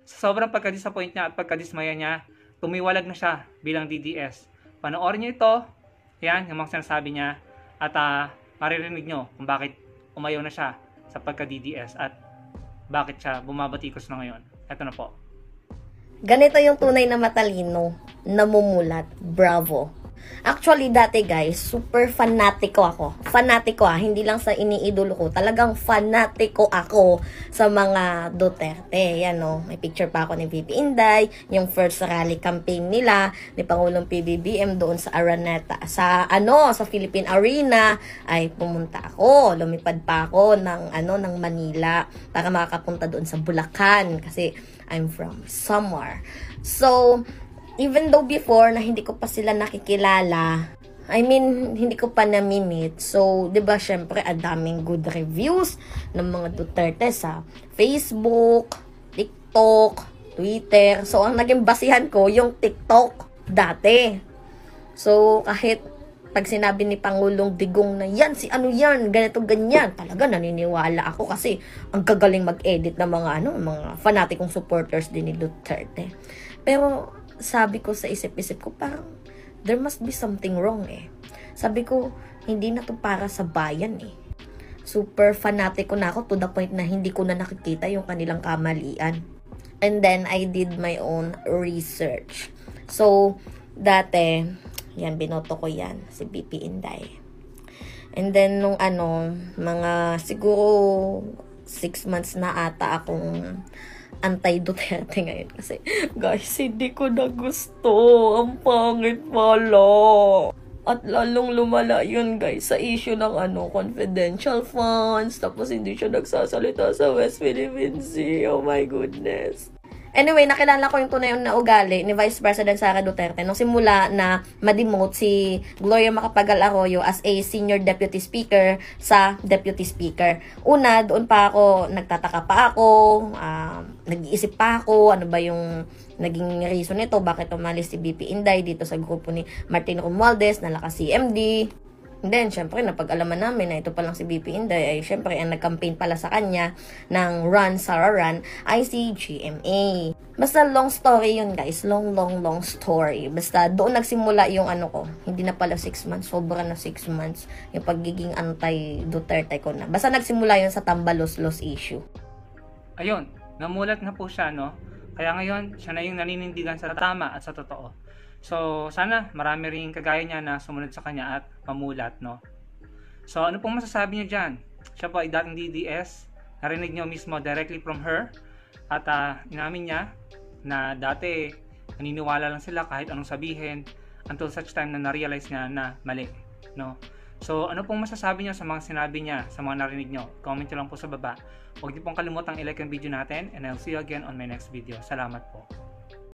Sa sobrang pagka-disappoint niya at pagka-dismaya niya, tumiwalag na siya bilang DDS. Panoorin niyo ito, yan, yung mga sinasabi niya, at maririnig niyo kung bakit umayaw na siya sa pagka-DDS at bakit siya bumabatikos na ngayon. Ito na po. Ganito yung tunay na matalino, namumulat, bravo. Actually, dati guys, super fanatiko ako. Fanatiko hindi lang sa iniidolo ko. Talagang fanatiko ako sa mga Duterte. Yan may picture pa ako ni VP Inday, yung first rally campaign nila, ni Pangulong PBBM doon sa Araneta, sa Philippine Arena, ay pumunta ako. Lumipad pa ako ng Manila para makakapunta doon sa Bulacan kasi I'm from somewhere. So, even though before na hindi ko pa sila nakikilala, I mean, hindi ko pa na-minute. So, 'di ba, syempre, ang daming good reviews ng mga Duterte sa Facebook, TikTok, Twitter. So, ang naging basihan ko yung TikTok dati. So, kahit pag sinabi ni Pangulong Digong na yan, si ano yan, ganito ganyan, talaga naniniwala ako kasi ang gagaling mag-edit ng mga fanatikong supporters din ni Duterte. Pero sabi ko sa isip-isip ko, parang there must be something wrong Sabi ko, hindi na to para sa bayan Super fanatiko na ako to the point na hindi ko na nakikita yung kanilang kamalian. And then, I did my own research. So, dati, yan, binoto ko yan, si BP Inday. And then, nung mga siguro 6 months na ata akong anti-Duterte ngayon. Kasi, guys, hindi ko na gusto. Ang pangit pala. At lalong lumala yun, guys, sa issue ng confidential funds. Tapos, hindi siya nagsasalita sa West Philippine Sea. Oh my goodness. Anyway, nakilala ko yung tunay na ugali ni Vice President Sara Duterte nung simula na ma-demote si Gloria Macapagal Arroyo as a Senior Deputy Speaker sa Deputy Speaker. Una, doon pa ako, nagtataka pa ako, nag-iisip pa ako, ano ba yung naging reason nito, bakit umalis si BP Inday dito sa grupo ni Martin Romualdez na naka-CMD. And then, syempre, napag-alaman namin na ito palang si BP Inday ay syempre, ang nag-campaign pala sa kanya ng Run Sara Run ay si GMA. Basta long story yun, guys. Long story. Basta doon nagsimula yung ko. Hindi na pala 6 months. Sobra na 6 months. Yung pagiging anti-Duterte ko na. Basta nagsimula yun sa Tambalos-Los issue. Ayun, namulat na po siya, no? Kaya ngayon, siya na yung naninindigan sa tama at sa totoo. So, sana marami rin kagaya niya na sumunod sa kanya at pamulat, no? So, ano pong masasabi niyo dyan? Siya po ay dating DDS. Narinig niyo mismo directly from her. At inamin niya na dati naniniwala lang sila kahit anong sabihin until such time na na-realize niya na mali, no? So, ano pong masasabi niyo sa mga sinabi niya, sa mga narinig niyo? Comment niyo lang po sa baba. Huwag niyo pong kalimutang i-like ang video natin and I'll see you again on my next video. Salamat po.